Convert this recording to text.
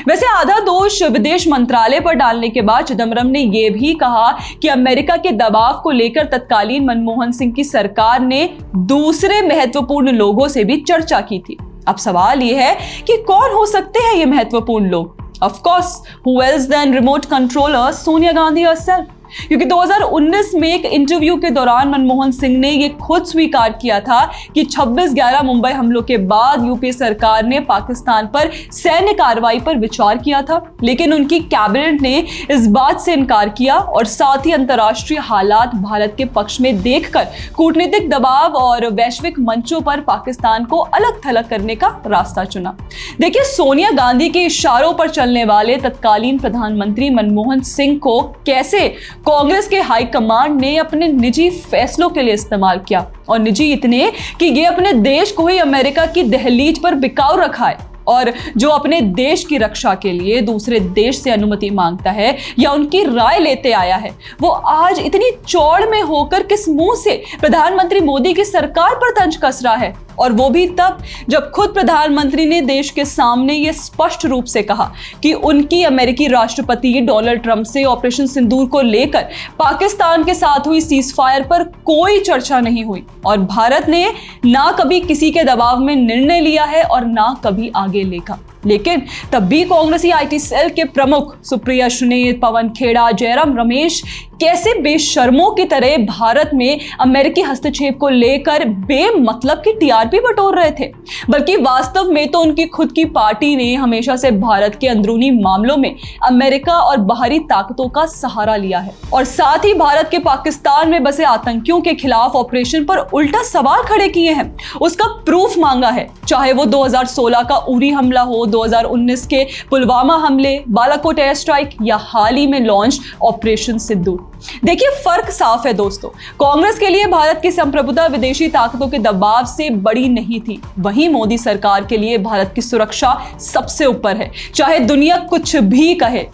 वैसे आधा दोष विदेश मंत्रालय पर डालने के बाद चिदंबरम ने यह भी कहा कि अमेरिका के दबाव को लेकर तत्कालीन मनमोहन सिंह की सरकार ने दूसरे महत्वपूर्ण लोगों से भी चर्चा की थी। अब सवाल यह है कि कौन हो सकते हैं ये महत्वपूर्ण लोग? Of course, who else than remote controller Sonia Gandhi herself? क्योंकि 2019 में एक इंटरव्यू के दौरान मनमोहन सिंह ने यह खुद स्वीकार किया था कि 26/11 मुंबई हमलों के बाद यूपीए सरकार ने पाकिस्तान पर सैन्य कार्रवाई पर विचार किया था, लेकिन उनकी कैबिनेट ने इस बात से इनकार किया और साथ ही अंतर्राष्ट्रीय हालात भारत के पक्ष में देखकर कूटनीतिक दबाव और वैश्विक मंचों पर पाकिस्तान को अलग थलग करने का रास्ता चुना। देखिए, सोनिया गांधी के इशारों पर चलने वाले तत्कालीन प्रधानमंत्री मनमोहन सिंह को कैसे कांग्रेस के हाईकमांड ने अपने निजी फैसलों के लिए इस्तेमाल किया, और निजी इतने कि ये अपने देश को ही अमेरिका की दहलीज पर बिकाऊ रखा है। और जो अपने देश की रक्षा के लिए दूसरे देश से अनुमति मांगता है या उनकी राय लेते आया है, वो आज इतनी चौड़ में होकर किस मुंह से प्रधानमंत्री मोदी की सरकार पर तंज कस रहा है? और वो भी तब जब खुद प्रधानमंत्री ने देश के सामने ये स्पष्ट रूप से कहा कि उनकी अमेरिकी राष्ट्रपति डोनाल्ड ट्रंप से ऑपरेशन सिंदूर को लेकर पाकिस्तान के साथ हुई सीजफायर पर कोई चर्चा नहीं हुई, और भारत ने ना कभी किसी के दबाव में निर्णय लिया है और ना कभी आगे लेगा। लेकिन तब भी कांग्रेसी आईटी सेल के प्रमुख सुप्रिया सुनील, पवन खेड़ा, जयराम रमेश कैसे बेशर्मों की तरह भारत में अमेरिकी हस्तक्षेप को लेकर बेमतलब की टीआरपी बटोर रहे थे, बल्कि वास्तव में तो उनकी खुद की पार्टी ने हमेशा से भारत के अंदरूनी मामलों में अमेरिका और बाहरी ताकतों का सहारा लिया है, और साथ ही भारत के पाकिस्तान में बसे आतंकियों के खिलाफ ऑपरेशन पर उल्टा सवाल खड़े किए हैं, उसका प्रूफ मांगा है। चाहे वो 2016 का उरी हमला हो, 2019 के पुलवामा हमले, बालाकोट एयर स्ट्राइक या हाल ही में लॉन्च ऑपरेशन सिंदूर। देखिए, फर्क साफ है दोस्तों। कांग्रेस के लिए भारत की संप्रभुता विदेशी ताकतों के दबाव से बड़ी नहीं थी, वहीं मोदी सरकार के लिए भारत की सुरक्षा सबसे ऊपर है, चाहे दुनिया कुछ भी कहे।